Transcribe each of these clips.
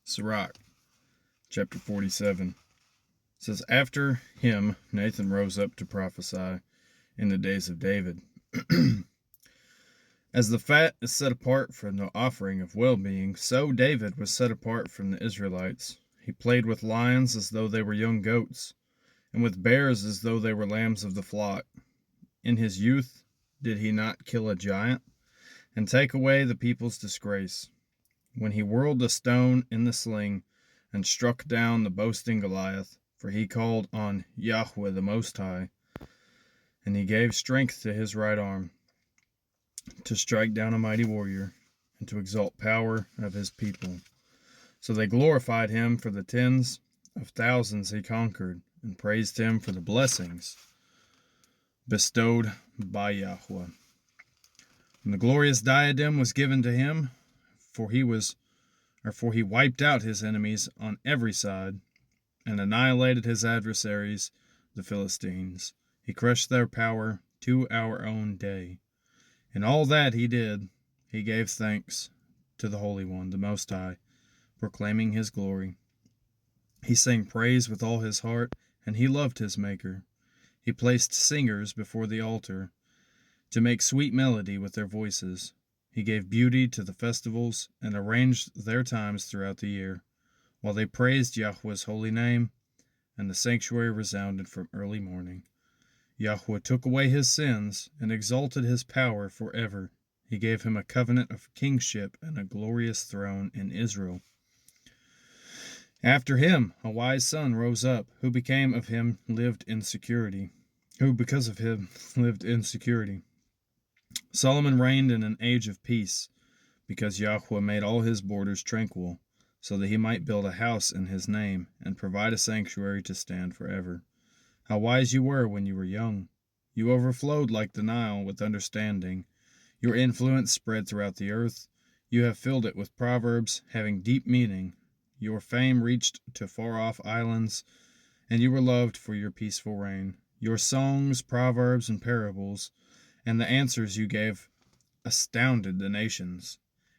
Sirach Chapter 47 says, After him Nathan rose up to prophesy in the days of David. As the fat is set apart from the offering of well-being, so David was set apart from the Israelites. He played with lions as though they were young goats, and with bears as though they were lambs of the flock. In his youth did he not kill a giant, and take away the people's disgrace, when he whirled a stone in the sling, and struck down the boasting Goliath? For he called on Yahweh the Most High, and he gave strength to his right arm, to strike down a mighty warrior, and to exalt power of his people. So they glorified him for the tens of thousands he conquered, and praised him for the blessings bestowed by Yahweh. And the glorious diadem was given to him, for he wiped out his enemies on every side, and annihilated his adversaries, the Philistines. He crushed their power to our own day. In all that he did, he gave thanks to the Holy One, the Most High, proclaiming his glory. He sang praise with all his heart, and he loved his Maker. He placed singers before the altar, to make sweet melody with their voices. He gave beauty to the festivals, and arranged their times throughout the year, while they praised Yahweh's holy name, and the sanctuary resounded from early morning. Yahweh took away his sins, and exalted his power forever. He gave him a covenant of kingship and a glorious throne in Israel. After him a wise son rose up, who because of him lived in security. Solomon reigned in an age of peace, because Yahweh made all his borders tranquil, so that he might build a house in his name, and provide a sanctuary to stand forever. How wise you were when you were young! You overflowed like the Nile with understanding. Your influence spread throughout the earth. You have filled it with proverbs having deep meaning. Your fame reached to far-off islands, and you were loved for your peaceful reign. Your songs, proverbs, and parables, and the answers you gave astounded the nations.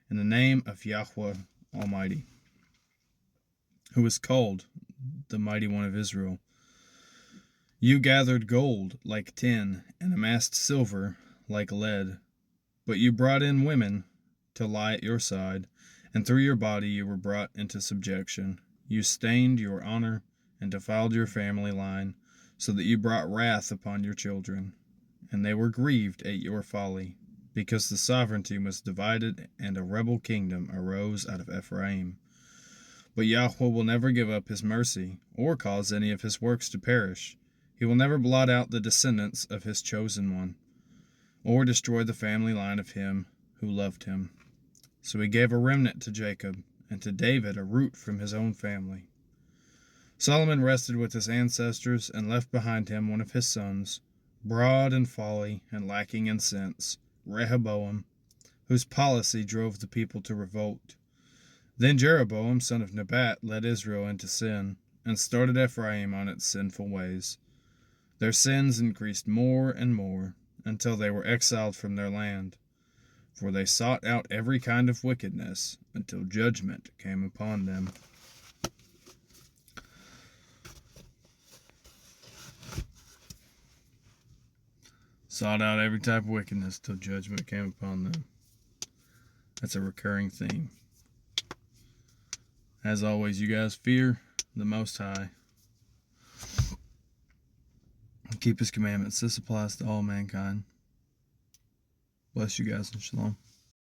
In the name of Yahweh Almighty, who is called the Mighty One of Israel, you gathered gold like tin, and amassed silver like lead. But you brought in women to lie at your side, and through your body you were brought into subjection. You stained your honor and defiled your family line, so that you brought wrath upon your children. And they were grieved at your folly, because the sovereignty was divided, and a rebel kingdom arose out of Ephraim. But Yahweh will never give up his mercy, or cause any of his works to perish. He will never blot out the descendants of his chosen one, or destroy the family line of him who loved him. So he gave a remnant to Jacob, and to David a root from his own family. Solomon rested with his ancestors, and left behind him one of his sons, broad in folly and lacking in sense, Rehoboam, whose policy drove the people to revolt. Then Jeroboam, son of Nebat, led Israel into sin, and started Ephraim on its sinful ways. Their sins increased more and more, until they were exiled from their land. For they sought out every kind of wickedness, until judgment came upon them. Sought out every type of wickedness till judgment came upon them. That's a recurring theme. As always, you guys fear the Most High. Keep his commandments. This applies to all mankind. Bless you guys and shalom.